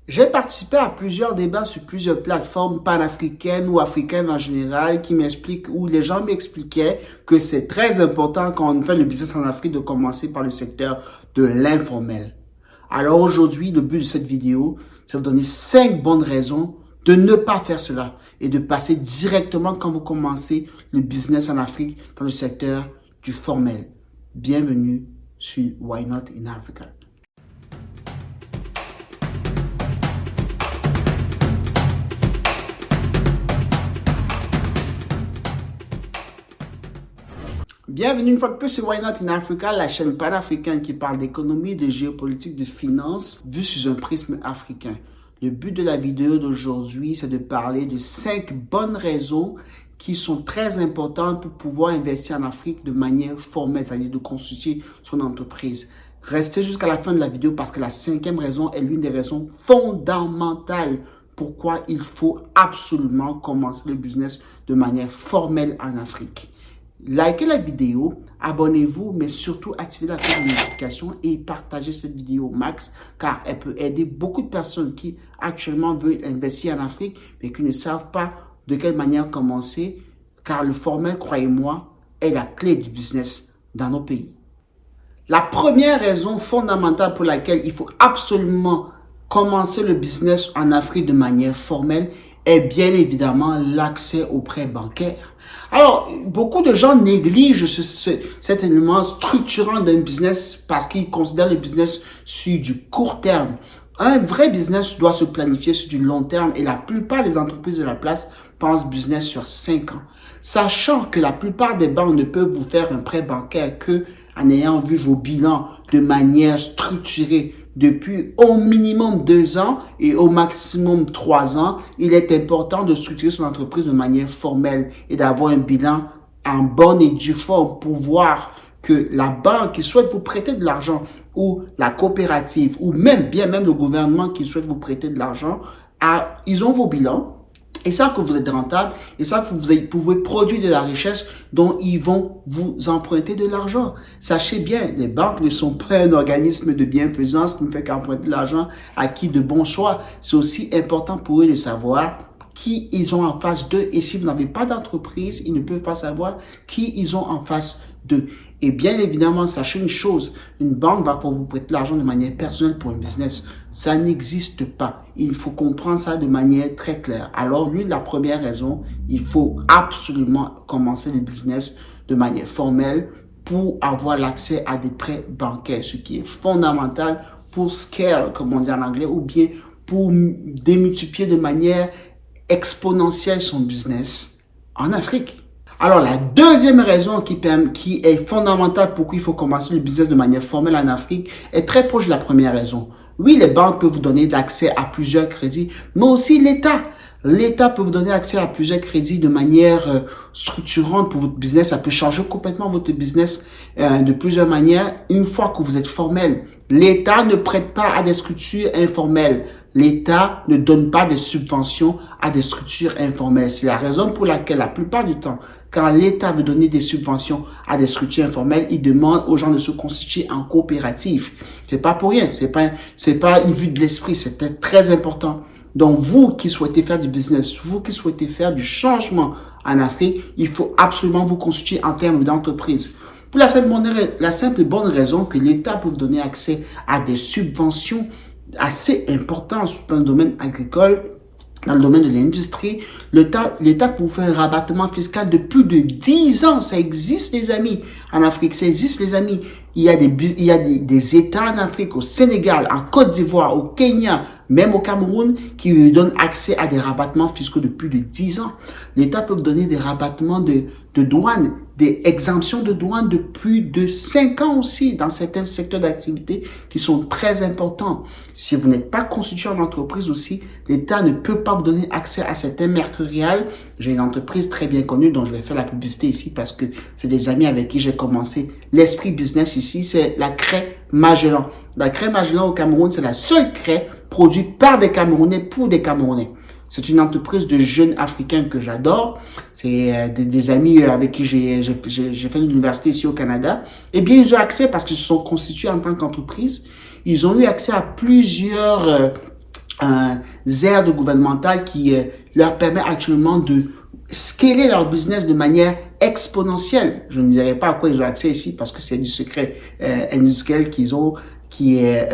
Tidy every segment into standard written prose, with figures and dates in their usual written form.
J'ai participé à plusieurs débats sur plusieurs plateformes panafricaines ou africaines en général qui m'expliquent, où les gens m'expliquaient que c'est très important quand on fait le business en Afrique de commencer par le secteur de l'informel. Alors aujourd'hui, le but de cette vidéo, c'est de vous donner 5 bonnes raisons de ne pas faire cela et de passer directement quand vous commencez le business en Afrique dans le secteur du formel. Bienvenue sur Why Not in Africa. Bienvenue une fois de plus sur Why Not in Africa, la chaîne panafricaine qui parle d'économie, de géopolitique, de finance, vue sous un prisme africain. Le but de la vidéo d'aujourd'hui, c'est de parler de 5 bonnes raisons qui sont très importantes pour pouvoir investir en Afrique de manière formelle, c'est-à-dire de constituer son entreprise. Restez jusqu'à la fin de la vidéo parce que la 5e raison est l'une des raisons fondamentales pourquoi il faut absolument commencer le business de manière formelle en Afrique. Likez la vidéo, abonnez-vous, mais surtout activez la cloche de notification et partagez cette vidéo au max car elle peut aider beaucoup de personnes qui actuellement veulent investir en Afrique mais qui ne savent pas de quelle manière commencer car le formel, croyez-moi, est la clé du business dans nos pays. La première raison fondamentale pour laquelle il faut absolument commencer le business en Afrique de manière formelle est bien évidemment l'accès aux prêts bancaires. Alors, beaucoup de gens négligent cet élément structurant d'un business parce qu'ils considèrent le business sur du court terme. Un vrai business doit se planifier sur du long terme et la plupart des entreprises de la place pensent business sur 5 ans. Sachant que la plupart des banques ne peuvent vous faire un prêt bancaire que en ayant vu vos bilans de manière structurée depuis au minimum 2 ans et au maximum 3 ans, il est important de structurer son entreprise de manière formelle et d'avoir un bilan en bonne et due forme pour voir que la banque qui souhaite vous prêter de l'argent ou la coopérative ou même le gouvernement qui souhaite vous prêter de l'argent, ils ont vos bilans. Ils savent que vous êtes rentable, ils savent que vous pouvez produire de la richesse dont ils vont vous emprunter de l'argent. Sachez bien, les banques ne sont pas un organisme de bienfaisance qui ne fait qu'emprunter de l'argent à qui de bons choix. C'est aussi important pour eux de savoir qui ils ont en face d'eux. Et si vous n'avez pas d'entreprise, ils ne peuvent pas savoir qui ils ont en face d'eux. Et bien évidemment, sachez une chose, une banque va pour vous prêter l'argent de manière personnelle pour un business. Ça n'existe pas. Il faut comprendre ça de manière très claire. Alors, la première raison, il faut absolument commencer le business de manière formelle pour avoir l'accès à des prêts bancaires, ce qui est fondamental pour scale, comme on dit en anglais, ou bien pour démultiplier de manière exponentielle son business en Afrique. Alors, la deuxième raison qui est fondamentale pourquoi il faut commencer le business de manière formelle en Afrique est très proche de la première raison. Oui, les banques peuvent vous donner l'accès à plusieurs crédits, mais aussi l'État. L'État peut vous donner accès à plusieurs crédits de manière structurante pour votre business. Ça peut changer complètement votre business de plusieurs manières une fois que vous êtes formel. L'État ne prête pas à des structures informelles. L'État ne donne pas de subventions à des structures informelles. C'est la raison pour laquelle la plupart du temps, quand l'État veut donner des subventions à des structures informelles, il demande aux gens de se constituer en coopérative. C'est pas pour rien. C'est pas une vue de l'esprit. C'est très important. Donc, vous qui souhaitez faire du business, vous qui souhaitez faire du changement en Afrique, il faut absolument vous constituer en termes d'entreprise. Pour la simple bonne raison que l'État peut vous donner accès à des subventions assez importantes dans le domaine agricole, dans le domaine de l'industrie, l'État peut vous faire un rabattement fiscal de plus de 10 ans. Ça existe, les amis, en Afrique. Ça existe, les amis. Il y a des États en Afrique, au Sénégal, en Côte d'Ivoire, au Kenya, même au Cameroun, qui lui donnent accès à des rabattements fiscaux de plus de 10 ans. L'État peut vous donner des rabattements de douane, des exemptions de douane de plus de 5 ans aussi dans certains secteurs d'activité qui sont très importants. Si vous n'êtes pas constitué en entreprise aussi, l'État ne peut pas vous donner accès à certains mercuriales. J'ai une entreprise très bien connue dont je vais faire la publicité ici parce que c'est des amis avec qui j'ai commencé l'esprit business ici. C'est la craie Magellan. La craie Magellan au Cameroun, c'est la seule craie produite par des Camerounais pour des Camerounais. C'est une entreprise de jeunes africains que j'adore. C'est des amis avec qui j'ai fait l'université ici au Canada. Eh bien, ils ont accès parce qu'ils se sont constitués en tant qu'entreprise. Ils ont eu accès à plusieurs un aide gouvernementale qui leur permet actuellement de scaler leur business de manière exponentielle. Je ne dirais pas à quoi ils ont accès ici parce que c'est du secret industriel qu'ils ont qui est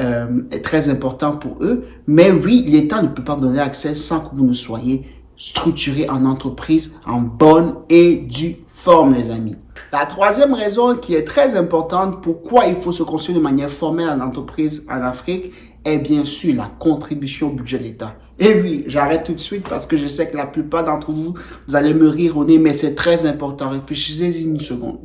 très important pour eux. Mais oui, l'État ne peut pas vous donner accès sans que vous ne soyez structuré en entreprise en bonne et due forme, les amis. La troisième raison qui est très importante pourquoi il faut se construire de manière formelle en entreprise en Afrique est bien sûr la contribution au budget de l'État. Et oui, j'arrête tout de suite parce que je sais que la plupart d'entre vous, vous allez me rire au nez, mais c'est très important. Réfléchissez une seconde.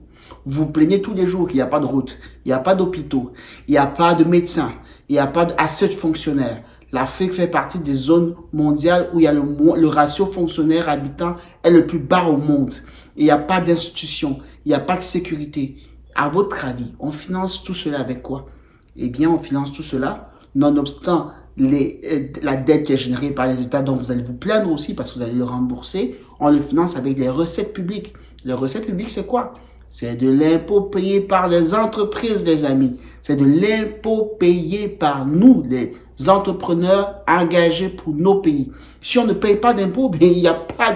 Vous vous plaignez tous les jours qu'il n'y a pas de route, il n'y a pas d'hôpitaux, il n'y a pas de médecins, il n'y a pas d'assets de fonctionnaires. L'Afrique fait partie des zones mondiales où il y a le ratio fonctionnaire-habitant est le plus bas au monde. Il n'y a pas d'institution, il n'y a pas de sécurité. À votre avis, on finance tout cela avec quoi? Eh bien, on finance tout cela, nonobstant la dette qui est générée par les États, dont vous allez vous plaindre aussi parce que vous allez le rembourser, on le finance avec les recettes publiques. Les recettes publiques, c'est quoi? C'est de l'impôt payé par les entreprises, les amis. C'est de l'impôt payé par nous, les entrepreneurs engagés pour nos pays. Si on ne paye pas d'impôts, il n'y a pas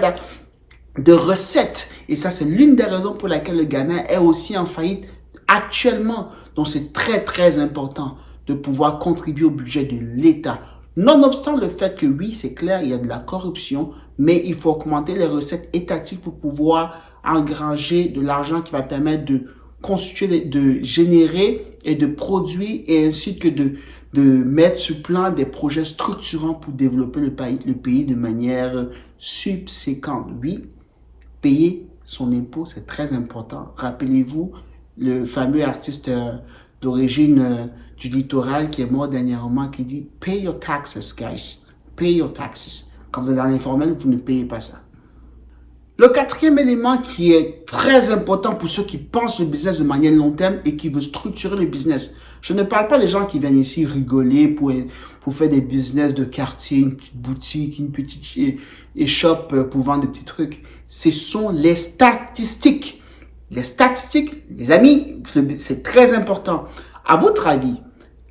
de recettes. Et ça, c'est l'une des raisons pour laquelle le Ghana est aussi en faillite actuellement. Donc, c'est très, très important de pouvoir contribuer au budget de l'État. Nonobstant le fait que oui, c'est clair, il y a de la corruption, mais il faut augmenter les recettes étatiques pour pouvoir engranger de l'argent qui va permettre de constituer, de générer et de produire et ainsi que de mettre sur plan des projets structurants pour développer le pays de manière subséquente. Oui, payer son impôt, c'est très important. Rappelez-vous le fameux artiste d'origine du littoral qui est mort dernièrement qui dit « Pay your taxes, guys. Pay your taxes. » Quand vous êtes dans l'informel, vous ne payez pas ça. Le quatrième élément qui est très important pour ceux qui pensent le business de manière long terme et qui veulent structurer le business. Je ne parle pas des gens qui viennent ici rigoler pour faire des business de quartier, une petite boutique, une petite échoppe pour vendre des petits trucs. Ce sont les statistiques. Les statistiques, les amis, c'est très important. À votre avis,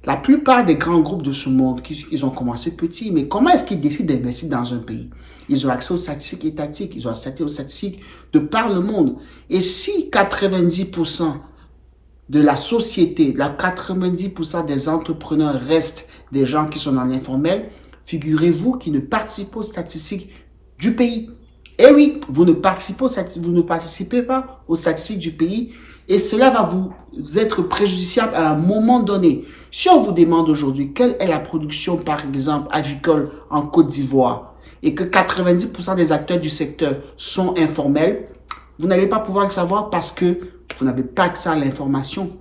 la plupart des grands groupes de ce monde, ils ont commencé petits, mais comment est-ce qu'ils décident d'investir dans un pays? Ils ont accès aux statistiques étatiques, ils ont accès aux statistiques de par le monde. Et si 90% de la société, 90% des entrepreneurs restent des gens qui sont dans l'informel, figurez-vous qu'ils ne participent aux statistiques du pays. Et oui, vous ne participez pas aux statistiques du pays et cela va vous être préjudiciable à un moment donné. Si on vous demande aujourd'hui quelle est la production, par exemple, avicole en Côte d'Ivoire et que 90% des acteurs du secteur sont informels, vous n'allez pas pouvoir le savoir parce que vous n'avez pas accès à l'information.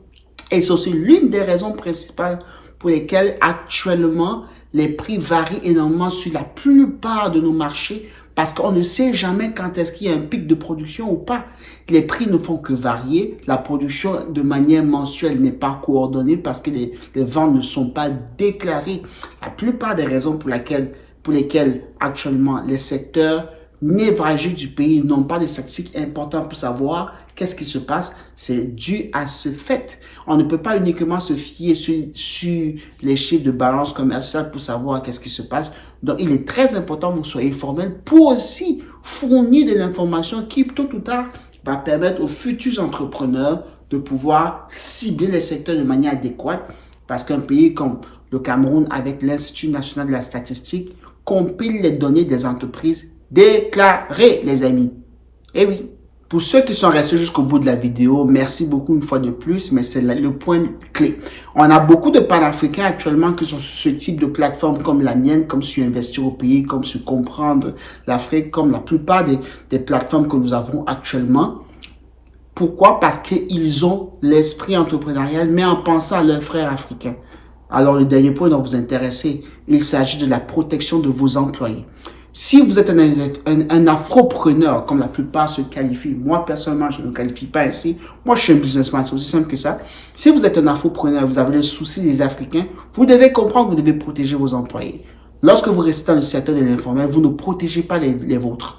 Et c'est aussi l'une des raisons principales pour lesquelles actuellement les prix varient énormément sur la plupart de nos marchés parce qu'on ne sait jamais quand est-ce qu'il y a un pic de production ou pas. Les prix ne font que varier. La production de manière mensuelle n'est pas coordonnée parce que les ventes ne sont pas déclarées. La plupart des raisons pour lesquelles actuellement les secteurs névralgiques du pays n'ont pas de statistiques importantes pour savoir qu'est-ce qui se passe, c'est dû à ce fait. On ne peut pas uniquement se fier sur les chiffres de balance commerciale pour savoir qu'est-ce qui se passe. Donc, il est très important que vous soyez formel pour aussi fournir de l'information qui, tôt ou tard, va permettre aux futurs entrepreneurs de pouvoir cibler les secteurs de manière adéquate. Parce qu'un pays comme le Cameroun, avec l'Institut national de la statistique, compile les données des entreprises déclarées, les amis. Eh oui. Pour ceux qui sont restés jusqu'au bout de la vidéo, merci beaucoup une fois de plus, mais c'est le point clé. On a beaucoup de panafricains actuellement qui sont sur ce type de plateforme comme la mienne, comme sur Investir au pays, comme sur Comprendre l'Afrique, comme la plupart des plateformes que nous avons actuellement. Pourquoi? Parce qu'ils ont l'esprit entrepreneurial, mais en pensant à leurs frères africains. Alors, le dernier point dont vous intéressez, il s'agit de la protection de vos employés. Si vous êtes un afropreneur, comme la plupart se qualifient, moi personnellement je ne me qualifie pas ainsi, moi je suis un businessman, c'est aussi simple que ça. Si vous êtes un afropreneur, vous avez le souci des Africains, vous devez comprendre que vous devez protéger vos employés. Lorsque vous restez dans le secteur de l'informel, vous ne protégez pas les vôtres.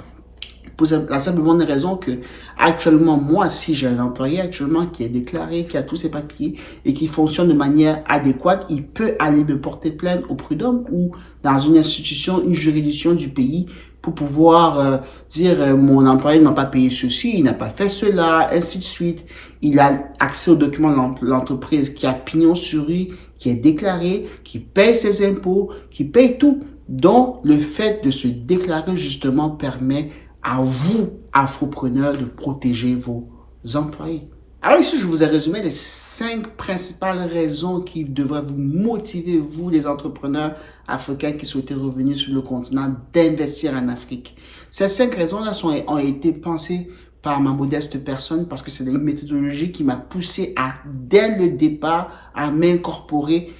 Pour la simple bonne raison que, actuellement, moi, si j'ai un employé actuellement qui est déclaré, qui a tous ses papiers et qui fonctionne de manière adéquate, il peut aller me porter plainte au prud'homme ou dans une institution, une juridiction du pays pour pouvoir dire mon employé ne m'a pas payé ceci, il n'a pas fait cela, ainsi de suite. Il a accès aux documents de l'entreprise qui a pignon sur rue, qui est déclaré, qui paye ses impôts, qui paye tout. Donc, le fait de se déclarer justement permet à vous, afropreneurs, de protéger vos employés. Alors ici, je vous ai résumé les 5 principales raisons qui devraient vous motiver, vous, les entrepreneurs africains qui souhaitez revenir sur le continent, d'investir en Afrique. Ces 5 raisons-là ont été pensées par ma modeste personne parce que c'est une méthodologie qui m'a poussé à, dès le départ, à m'incorporer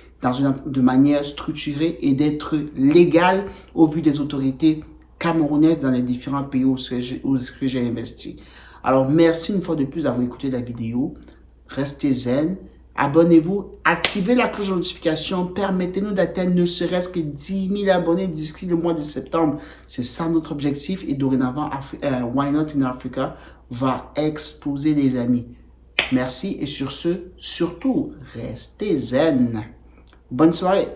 de manière structurée et d'être légal au vu des autorités camerounaises dans les différents pays où j'ai investi. Alors, merci une fois de plus d'avoir écouté la vidéo. Restez zen. Abonnez-vous. Activez la cloche de notification. Permettez-nous d'atteindre ne serait-ce que 10 000 abonnés d'ici le mois de septembre. C'est ça notre objectif. Et dorénavant, Why Not in Africa va exploser, les amis. Merci. Et sur ce, surtout, restez zen. Bonne soirée.